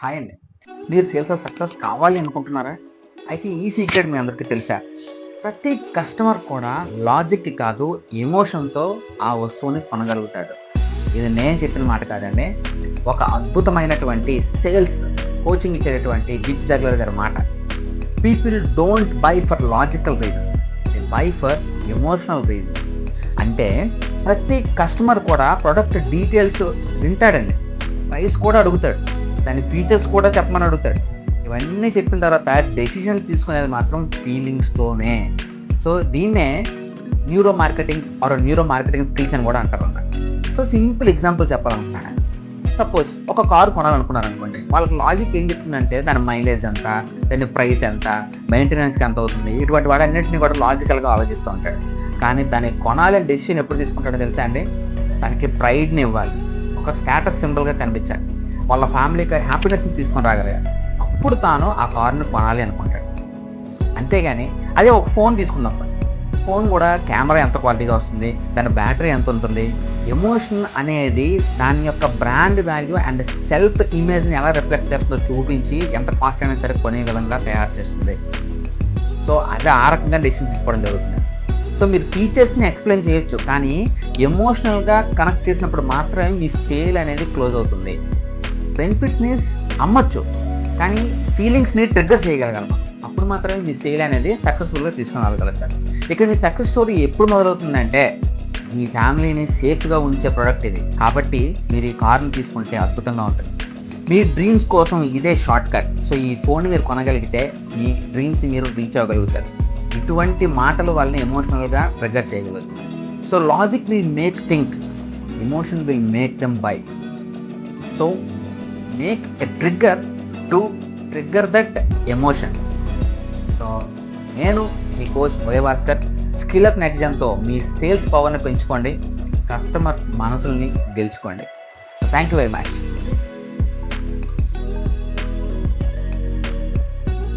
Hi అండి. మీరు సేల్స్‌లో సక్సెస్ కావాలి అనుకుంటున్నారా? అయితే ఈ సీక్రెట్ మీ అందరికీ తెలుసా? ప్రతి కస్టమర్ కూడా లాజిక్‌కి కాదు, ఎమోషన్‌తో ఆ వస్తువుని కొనగలుగుతాడు. ఇది నేను చెప్పిన మాట కాదండి. ఒక అద్భుతమైనటువంటి సేల్స్ కోచింగ్ ఇచ్చేటటువంటి జిగ్ జాగ్లర్ గారి మాట. People don't by for logical reasons. They by for emotional reasons. అంటే ప్రతి కస్టమర్ కూడా ప్రొడక్ట్ డీటెయిల్స్ వింటాడండి. ప్రైస్ కూడా అడుగుతాడు. దాని ఫీచర్స్ కూడా చెప్పమని అడుగుతాడు. ఇవన్నీ చెప్పిన తర్వాత డెసిషన్ తీసుకునేది మాత్రం ఫీలింగ్స్‌తోనే. సో దీన్నే న్యూరో మార్కెటింగ్ స్కిల్స్ అని కూడా అంటారన్నమాట. సో సింపుల్ ఎగ్జాంపుల్ చెప్పాలనుకుంటున్నాను. సపోజ్ ఒక కారు కొనాలనుకున్నారనుకోండి. వాళ్ళకి లాజిక్ ఏం చెప్తుందంటే దాని మైలేజ్ ఎంత, దాని ప్రైస్ ఎంత, మెయింటెనెన్స్‌కి ఎంత అవుతుంది, ఇటువంటి వాటన్నిటిని కూడా లాజికల్‌గా ఆలోచిస్తూ ఉంటాడు. కానీ దాన్ని కొనాలని డెసిషన్ ఎప్పుడు తీసుకుంటాడో తెలుసా అండి? దానికి ప్రైడ్‌ని ఇవ్వాలి. ఒక స్టేటస్ సింబల్‌గా కనిపించాలి. వాళ్ళ ఫ్యామిలీకి హ్యాపీనెస్‌ని తీసుకొని రాగలిగాలి. అప్పుడు తాను ఆ కారుని కొనాలి అనుకుంటాడు. అంతేగాని అదే ఒక ఫోన్ తీసుకుందాం. ఫోన్ కూడా కెమెరా ఎంత క్వాలిటీగా వస్తుంది, దాని బ్యాటరీ ఎంత ఉంటుంది, ఎమోషన్ అనేది దాని యొక్క బ్రాండ్ వాల్యూ అండ్ సెల్ఫ్ ఇమేజ్‌ని ఎలా రిఫ్లెక్ట్ చేస్తుందో చూపించి ఎంత కాస్ట్ అయినా సరే కొనే విధంగా తయారు చేస్తుంది. సో అది ఆ రకంగా డెసిషన్ తీసుకోవడం జరుగుతుంది. సో మీరు ఫీచర్స్‌ని ఎక్స్‌ప్లెయిన్ చేయొచ్చు. కానీ ఎమోషనల్‌గా కనెక్ట్ చేసినప్పుడు మాత్రమే మీ సేల్ అనేది క్లోజ్ అవుతుంది. బెనిఫిట్స్‌ని అమ్మొచ్చు. కానీ ఫీలింగ్స్‌ని ట్రిగ్గర్ చేయగలగాలి మనం. అప్పుడు మాత్రమే మీ సేల్ అనేది సక్సెస్‌ఫుల్‌గా తీసుకొని రాగలుగుతారు. ఇక్కడ మీ సక్సెస్ స్టోరీ ఎప్పుడు మొదలవుతుందంటే, మీ ఫ్యామిలీని సేఫ్‌గా ఉంచే ప్రొడక్ట్ ఇది. కాబట్టి మీరు ఈ కార్‌ని తీసుకుంటే అద్భుతంగా ఉంటుంది. మీ డ్రీమ్స్ కోసం ఇదే షార్ట్ కట్. సో ఈ ఫోన్‌ని మీరు కొనగలిగితే మీ డ్రీమ్స్‌ని మీరు రీచ్ అవ్వగలుగుతారు. ఇటువంటి మాటలు వాళ్ళని ఎమోషనల్‌గా ట్రిగ్గర్ చేయగలదు. So logic will make think, emotion will make them buy. So make a trigger to trigger that emotion. So నేను మీ కోచ్ ఉదయభాస్కర్. స్కిల్ అప్ నెక్స్ట్ జన్‌తో మీ సేల్స్ పవర్‌ని పెంచుకోండి. కస్టమర్స్ మనసుల్ని గెలుచుకోండి. Thank you very much.